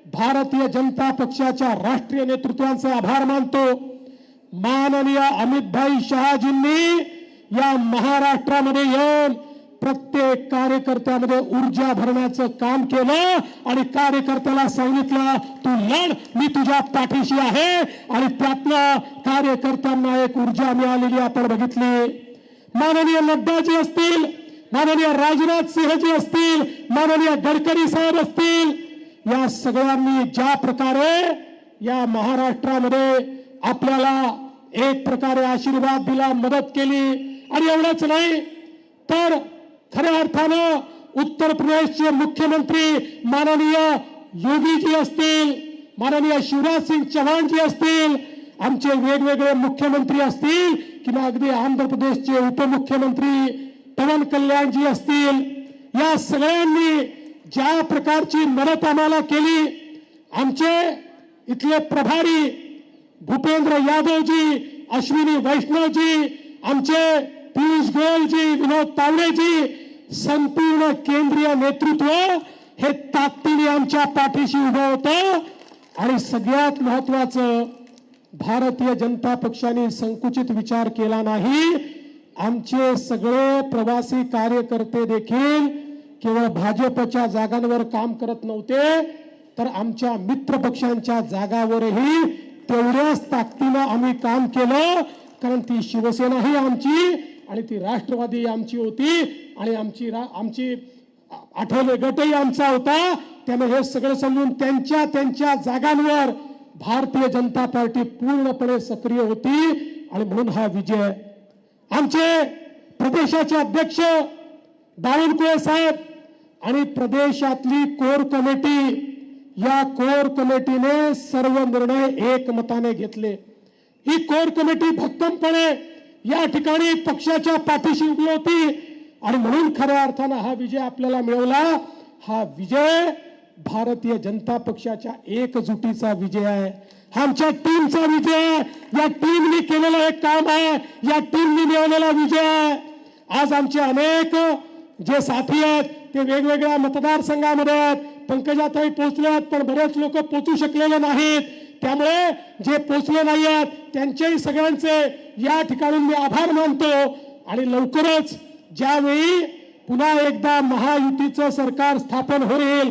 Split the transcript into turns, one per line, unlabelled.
भारतीय जनता पक्षाच्या राष्ट्रीय नेतृत्वाचे आभार मानतो। माननीय अमितभाई शहाजींनी या महाराष्ट्रामध्ये येऊन प्रत्येक कार्यकर्त्यामध्ये ऊर्जा भरण्याचं काम केलं आणि कार्यकर्त्याला सांगितलं तू लढ, मी तुझ्या पाठीशी आहे। आणि त्यातनं कार्यकर्त्यांना एक ऊर्जा मिळालेली आपण बघितली। माननीय नड्डाजी असतील, माननीय राजनाथ सिंहजी असतील, माननीय गडकरी साहेब असतील, या सगळ्यांनी ज्या प्रकारे या महाराष्ट्रामध्ये आपल्याला एक प्रकारे आशीर्वाद दिला, मदत केली, आणि एवढंच नाही तर खऱ्या अर्थानं उत्तर प्रदेशचे मुख्यमंत्री माननीय योगीजी असतील, माननीय शिवराज सिंग चौहानजी असतील, आमचे वेगवेगळे मुख्यमंत्री असतील, किंवा अगदी आंध्र प्रदेशचे उपमुख्यमंत्री पवन कल्याणजी असतील, या सगळ्यांनी ज्या प्रकारची मदत आम्हाला केली, आमचे इथले प्रभारी भूपेंद्र यादवजी, अश्विनी वैष्णवजी, आमचे पियुष गोयलजी, विनोद तावडेजी, संपूर्ण केंद्रीय नेतृत्व हे ताकदीने आमच्या पाठीशी उभं होतं। आणि सगळ्यात महत्वाचं, भारतीय जनता पक्षाने संकुचित विचार केला नाही। आमचे सगळे प्रवासी कार्यकर्ते देखील केवळ भाजपच्या जागांवर काम करत नव्हते, तर आमच्या मित्र पक्षांच्या जागावरही तेवढ्याच ताकदीनं आम्ही काम केलं, कारण ती शिवसेना ही आमची आणि ती राष्ट्रवादी आमची होती, आणि आमची आठवले गटही आमचा होता। त्यामुळे हे सगळं समजून त्यांच्या जागांवर भारतीय जनता पार्टी पूर्णपणे सक्रिय होती, आणि म्हणून हा विजय। आमचे प्रदेशाचे अध्यक्ष बावनकुळे साहेब आणि प्रदेशातली कोर कमिटी, या कोर कमिटीने सर्व निर्णय एकमताने घेतले। ही कोर कमिटी भक्कमपणे या ठिकाणी पक्षाच्या पाठीशी उभी होती, आणि म्हणून खऱ्या अर्थानं हा विजय आपल्याला मिळवला। हा विजय भारतीय जनता पक्षाच्या एकजुटीचा विजय आहे, हा आमच्या टीमचा विजय आहे, या टीमने केलेलं एक काम आहे, या टीमने मिळवलेला विजय आहे। आज आमचे अनेक जे साथी आहेत ते वेगवेगळ्या मतदारसंघामध्ये आहेत, पंकजाताई पोहोचल्या आहेत, पण बरेच लोक पोहोचू शकलेले नाहीत, त्यामुळे जे पोहोचले नाही आहेत त्यांच्याही सगळ्यांचे या ठिकाणी मी आभार मानतो। आणि लवकरच ज्यावेळी पुन्हा एकदा महायुतीचं सरकार स्थापन होईल